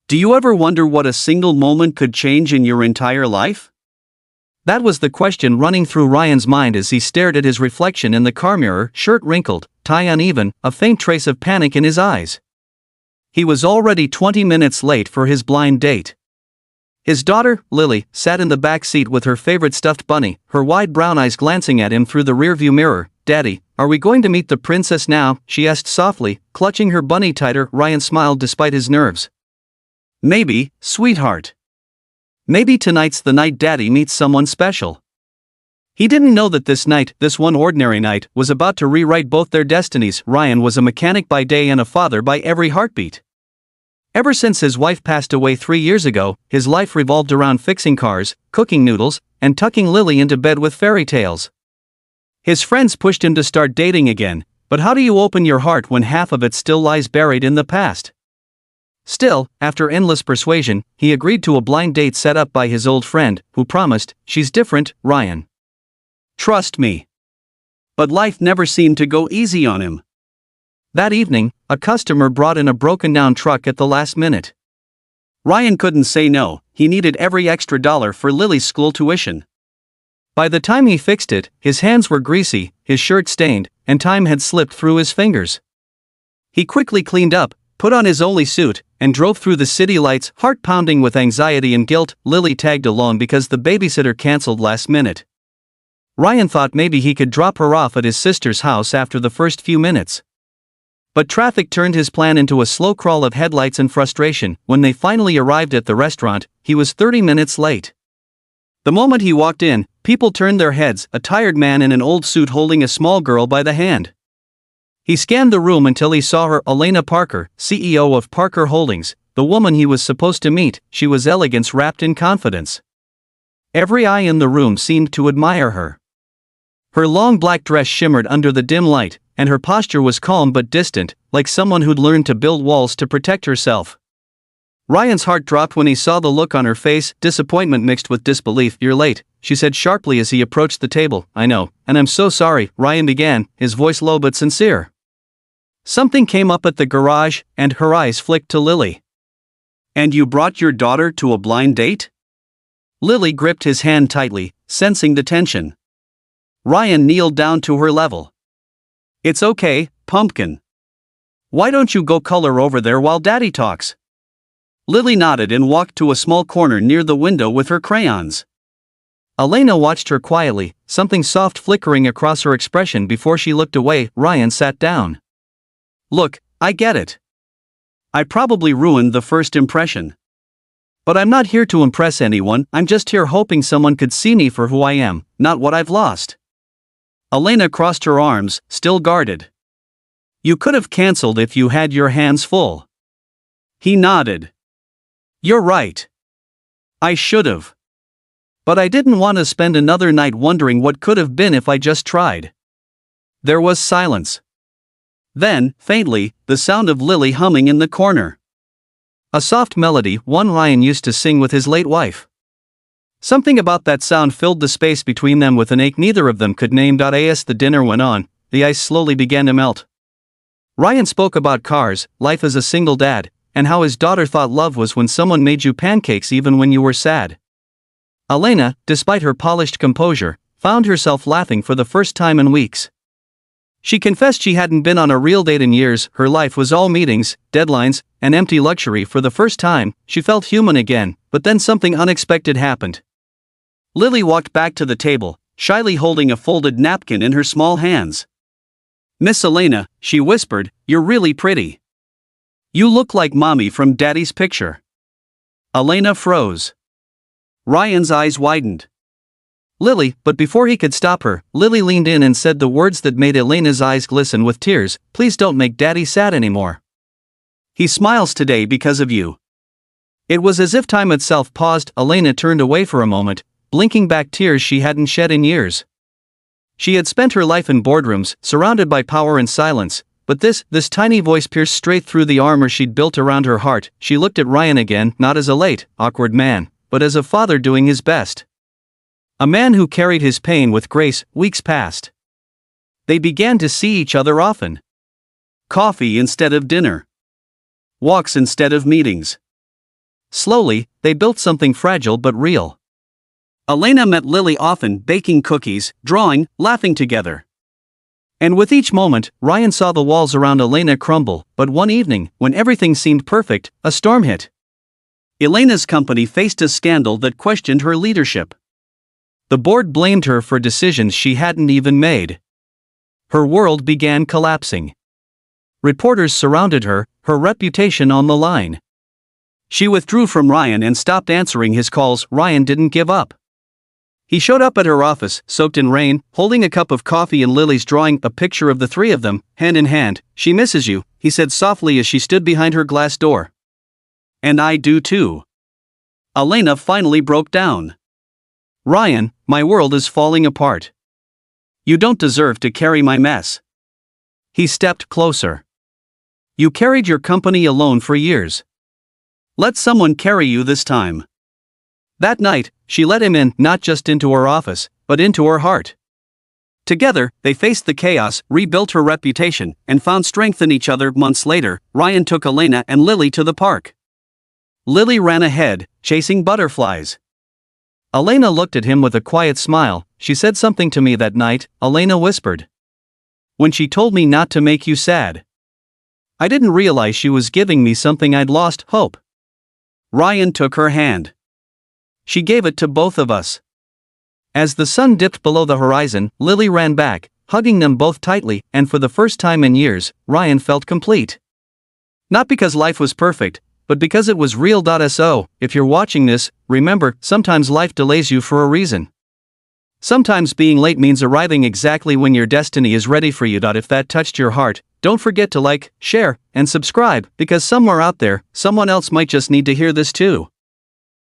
Do you ever wonder what a single moment could change in your entire life? That was the question running through Ryan's mind as he stared at his reflection in the car mirror, shirt wrinkled, tie uneven, a faint trace of panic in his eyes. He was already 20 minutes late for his blind date. His daughter, Lily, sat in the back seat with her favorite stuffed bunny, her wide brown eyes glancing at him through the rearview mirror. "Daddy, are we going to meet the princess now?" she asked softly, clutching her bunny tighter. Ryan smiled despite his nerves. "Maybe, sweetheart. Maybe tonight's the night Daddy meets someone special." He didn't know that this night, this one ordinary night, was about to rewrite both their destinies. Ryan was a mechanic by day and a father by every heartbeat. Ever since his wife passed away 3 years ago, his life revolved around fixing cars, cooking noodles, and tucking Lily into bed with fairy tales. His friends pushed him to start dating again, but how do you open your heart when half of it still lies buried in the past? Still, after endless persuasion, he agreed to a blind date set up by his old friend, who promised, "She's different, Ryan. Trust me." But life never seemed to go easy on him. That evening, a customer brought in a broken-down truck at the last minute. Ryan couldn't say no, he needed every extra dollar for Lily's school tuition. By the time he fixed it, his hands were greasy, his shirt stained, and time had slipped through his fingers. He quickly cleaned up, put on his only suit, and drove through the city lights, heart pounding with anxiety and guilt. Lily tagged along because the babysitter canceled last minute. Ryan thought maybe he could drop her off at his sister's house after the first few minutes. But traffic turned his plan into a slow crawl of headlights and frustration. When they finally arrived at the restaurant, he was 30 minutes late. The moment he walked in, people turned their heads, a tired man in an old suit holding a small girl by the hand. He scanned the room until he saw her, Elena Parker, CEO of Parker Holdings, the woman he was supposed to meet. She was elegance wrapped in confidence. Every eye in the room seemed to admire her. Her long black dress shimmered under the dim light, and her posture was calm but distant, like someone who'd learned to build walls to protect herself. Ryan's heart dropped when he saw the look on her face, disappointment mixed with disbelief. "You're late," she said sharply as he approached the table. "I know, and I'm so sorry," Ryan began, his voice low but sincere. Something came up at the garage, and her eyes flicked to Lily. "And you brought your daughter to a blind date?" Lily gripped his hand tightly, sensing the tension. Ryan kneeled down to her level. "It's okay, pumpkin. Why don't you go color over there while Daddy talks?" Lily nodded and walked to a small corner near the window with her crayons. Elena watched her quietly, something soft flickering across her expression before she looked away. Ryan sat down. "Look, I get it. I probably ruined the first impression. But I'm not here to impress anyone, I'm just here hoping someone could see me for who I am, not what I've lost." Elena crossed her arms, still guarded. "You could have canceled if you had your hands full." He nodded. "You're right. I should've. But I didn't want to spend another night wondering what could have been if I just tried." There was silence. Then, faintly, the sound of Lily humming in the corner. A soft melody, one Ryan used to sing with his late wife. Something about that sound filled the space between them with an ache neither of them could name. As the dinner went on, the ice slowly began to melt. Ryan spoke about cars, life as a single dad, and how his daughter thought love was when someone made you pancakes even when you were sad. Elena, despite her polished composure, found herself laughing for the first time in weeks. She confessed she hadn't been on a real date in years. Her life was all meetings, deadlines, and empty luxury. For the first time, she felt human again, but then something unexpected happened. Lily walked back to the table, shyly holding a folded napkin in her small hands. "Miss Elena," she whispered, "you're really pretty. You look like Mommy from Daddy's picture." Elena froze. Ryan's eyes widened. "Lily," but before he could stop her, Lily leaned in and said the words that made Elena's eyes glisten with tears, "Please don't make Daddy sad anymore. He smiles today because of you." It was as if time itself paused. Elena turned away for a moment, blinking back tears she hadn't shed in years. She had spent her life in boardrooms, surrounded by power and silence, but this tiny voice pierced straight through the armor she'd built around her heart. She looked at Ryan again, not as a late, awkward man, but as a father doing his best. A man who carried his pain with grace. Weeks passed. They began to see each other often. Coffee instead of dinner. Walks instead of meetings. Slowly, they built something fragile but real. Elena met Lily often, baking cookies, drawing, laughing together. And with each moment, Ryan saw the walls around Elena crumble, but one evening, when everything seemed perfect, a storm hit. Elena's company faced a scandal that questioned her leadership. The board blamed her for decisions she hadn't even made. Her world began collapsing. Reporters surrounded her, her reputation on the line. She withdrew from Ryan and stopped answering his calls. Ryan didn't give up. He showed up at her office, soaked in rain, holding a cup of coffee and Lily's drawing a picture of the three of them, hand in hand. "She misses you," he said softly as she stood behind her glass door. "And I do too." Elena finally broke down. "Ryan, my world is falling apart. You don't deserve to carry my mess." He stepped closer. "You carried your company alone for years. Let someone carry you this time." That night, she let him in, not just into her office, but into her heart. Together, they faced the chaos, rebuilt her reputation, and found strength in each other. Months later, Ryan took Elena and Lily to the park. Lily ran ahead, chasing butterflies. Elena looked at him with a quiet smile. "She said something to me that night," Elena whispered. "When she told me not to make you sad. I didn't realize she was giving me something I'd lost, hope." Ryan took her hand. "She gave it to both of us." As the sun dipped below the horizon, Lily ran back, hugging them both tightly, and for the first time in years, Ryan felt complete. Not because life was perfect, but because it was real. So, if you're watching this, remember, sometimes life delays you for a reason. Sometimes being late means arriving exactly when your destiny is ready for you. If that touched your heart, don't forget to like, share, and subscribe, because somewhere out there, someone else might just need to hear this too.